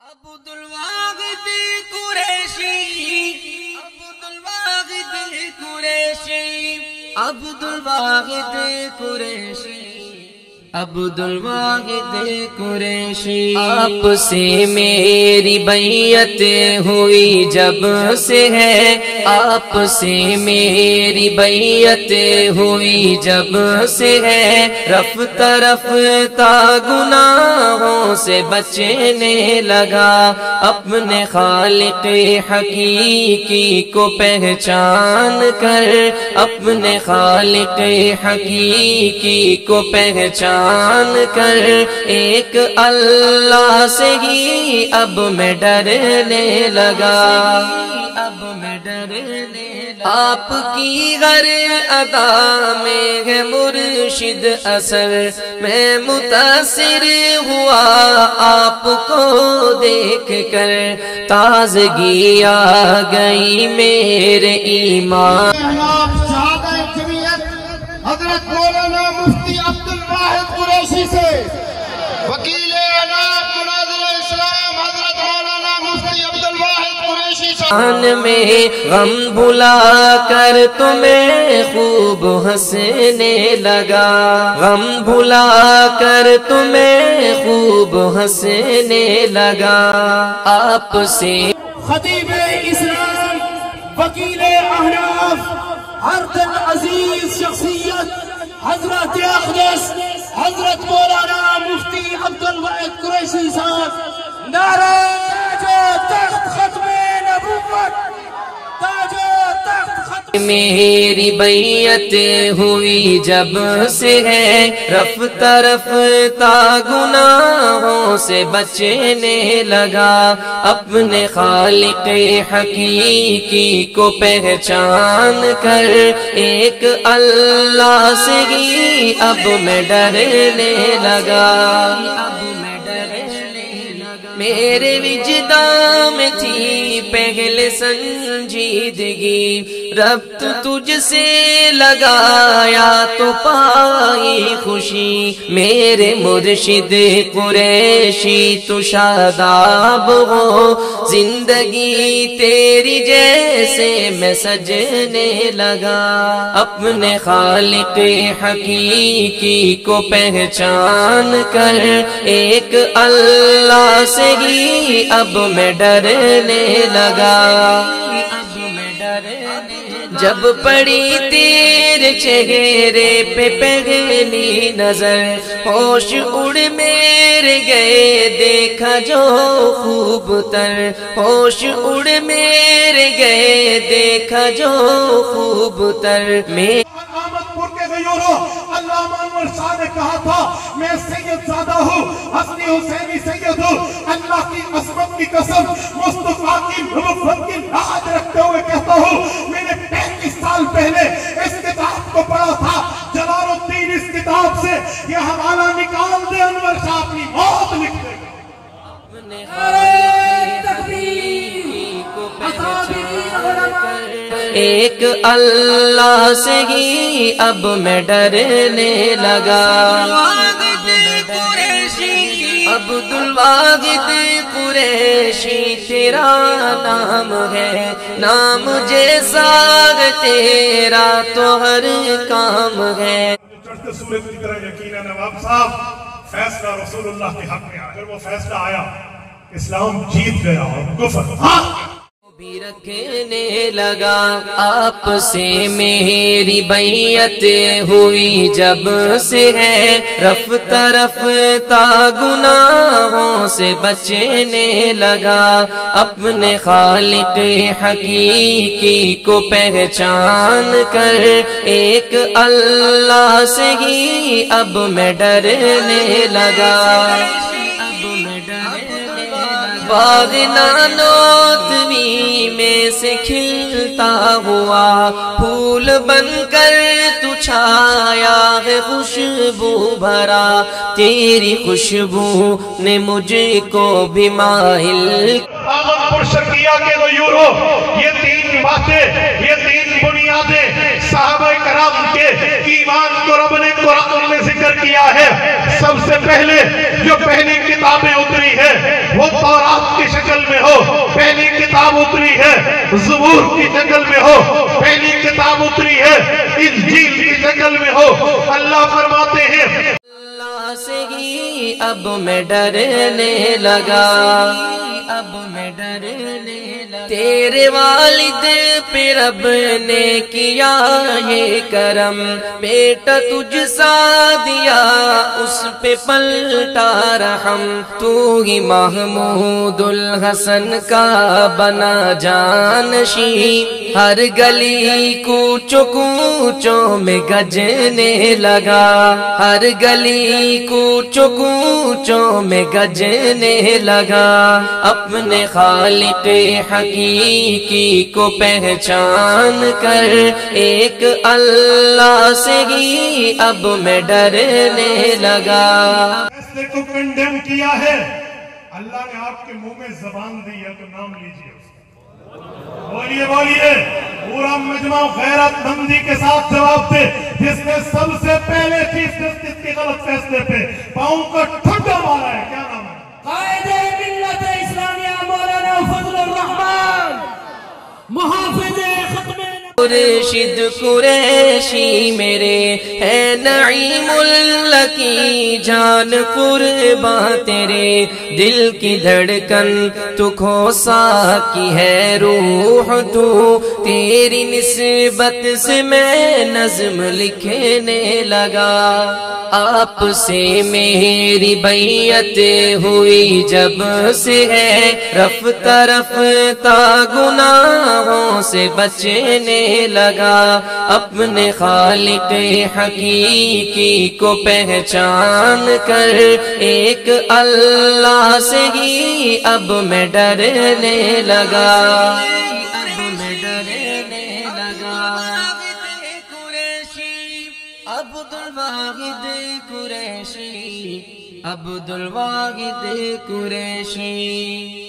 عبدالواحد قریشی، عبدالواحد قریشی، عبدالواحد قریشی، عبدالواحد قریشی۔ آپ سے میری بیعت ہوئی جب سے ہے، آپ سے میری بیعت ہوئی جب سے ہے، رفتہ رفتہ گناہوں سے بچنے لگا، اپنے خالق حقیقی کو پہچان کر، اپنے خالق حقیقی کو پہچان کر، ایک اللہ سے ہی اب میں ڈرنے لگا، اب میں ڈرنے لگا۔ آپ کی ہر ادا میں ہے مرشد اثر، میں متاثر ہوا آپ کو دیکھ کر، تازگی آ گئی میرے ایمان۔ حضرت مولانا مفتی عبدالواحد قریشی سے وکیل اعلام مناظر اسلام حضرت مولانا مفتی عبدالواحد قریشی سے آن میں غم بھلا کر تمہیں خوب ہنسنے لگا، غم بھلا کر تمہیں خوب ہنسنے لگا، آپ سے خطیب اسلام وکیل احناف ہر دل عزیز شخصیت حضرت اقدس حضرت مولانا مفتی عبدالواحد قریشی صاحب، نعرہ تاج و تخت ختم نبوت، تاج و تخت ختم۔ میری بیعت ہوئی جب سے ہے، رفتہ رفتہ گناہوں سے بچنے لگا، اپنے خالق حقیقی کو پہچان کر، ایک اللہ سے ہی اب میں ڈرنے لگا، اب میں ڈرنے لگا۔ میرے وجدان میں تھی پہلے سنجیدگی، ربط تجھ سے لگایا تو پائی خوشی، میرے مرشد قریشی تو شاداب ہو، زندگی تیری جیسے میں سجنے لگا، اپنے خالق حقیقی کو پہچان کر، ایک اللہ سے ہی اب میں ڈرنے لگا، اب میں ڈرنے لگا۔ جب پڑی تیرے چہرے پہ پہلی نظر، ہوش اڑ میرے گئے دیکھا جو خوب تر، ہوش اڑ میرے گئے دیکھا جو خوب تر۔ علامہ انور شاہ نے کہا تھا میں سید زادہ ہوں، حسنی حسینی سید ہوں، اللہ کی عظمت کی قسم مصطفیٰ کی نبوت کی لاج رکھتے ہوئے کہتا ہوں، میں نے 35 سال پہلے اس کتاب کو پڑھا تھا، جلال الدین اس کتاب سے یہ حوالہ نکال دے، انور شاہ اپنی موت لکھ دے۔ ایک اللہ سے ہی اب میں ڈرنے لگا، عبدالواحد قریشی تیرا نام ہے، نام جیسا تیرا تو ہر کام ہے۔ چڑھتے سورج کی طرح یقینا نواب صاحب فیصلہ رسول اللہ کے حق میں آیا، پھر وہ فیصلہ آیا، اسلام جیت گیا اور کفر بھی رکھنے لگا، آپ سے میری بیعت ہوئی جب سے ہے، رفتہ رفتہ گناہوں سے بچنے لگا، اپنے خالق حقیقی کو پہچان کر، ایک اللہ سے ہی اب میں ڈرنے لگا، اب میں ڈرنے لگا۔ باغ نانوتوی میں سے کھلتا ہوا، پھول بن کر تو چھایا ہے خوشبو بھرا، تیری خوشبو نے مجھ کو بھی مائل۔ آمن پرشکیہ کے غیوروں، یہ تین باتیں، یہ تین بنیادیں صحابہ کرام کے ایمان کو رب نے قرآن میں ذکر کیا ہے۔ سب سے پہلے جو پہلی کتابیں اتری ہے وہ تورات کی شکل میں ہو، پہلی کتاب اتری ہے زبور کی شکل میں ہو، پہلی کتاب اتری ہے انجیل کی شکل میں ہو۔ اللہ فرماتے ہیں اللہ سے ہی اب میں ڈرنے لگا، اب میں ڈرنے لگا، تیرے والد پہ رب نے کیا یہ کرم، بیٹا تجھ سا دیا اس پہ پلٹا رحم، تو ہی محمود الحسن کا بنا جانشی، ہر گلی کوچوں کوچوں میں گجنے لگا، ہر گلی کوچوں کوچوں میں گجنے لگا، اپنے خالق حقیقی کو پہچان کر ایک اللہ سے ہی اب میں ڈرنے لگا۔ فیصلے کو کنڈیم کیا ہے، اللہ نے آپ کے منہ میں زبان دی ہے تو نام لیجئے اس کا، بولیے بولیے، پورا مجمع غیرت مندی کے ساتھ جواب دے، جس نے سب سے پہلے چیف جسٹس کے غلط فیصلے پہ پاؤں کا ٹھڈا مارا ہے، کیا نام ہے؟ قائد ملت اسلامیہ مولانا فضل الرحمان، محافظ ختم خورشید قریشی میرے ہے نعیم اللہ کی جان قرباں تیرے دل کی دھڑکن تو کھوسا کی ہے روح تو، تیری نسبت سے میں نظم لکھنے لگا، آپ سے میری بیعت ہوئی جب سے ہے رفتہ رفتہ گناہوں سے بچنے لگا، اپنے خالق حقیقی کو پہچان کر ایک اللہ سے ہی اب میں ڈرنے لگا، اب میں ڈرنے لگا۔ عبد الواحد قریشی، عبد الواحد قریشی۔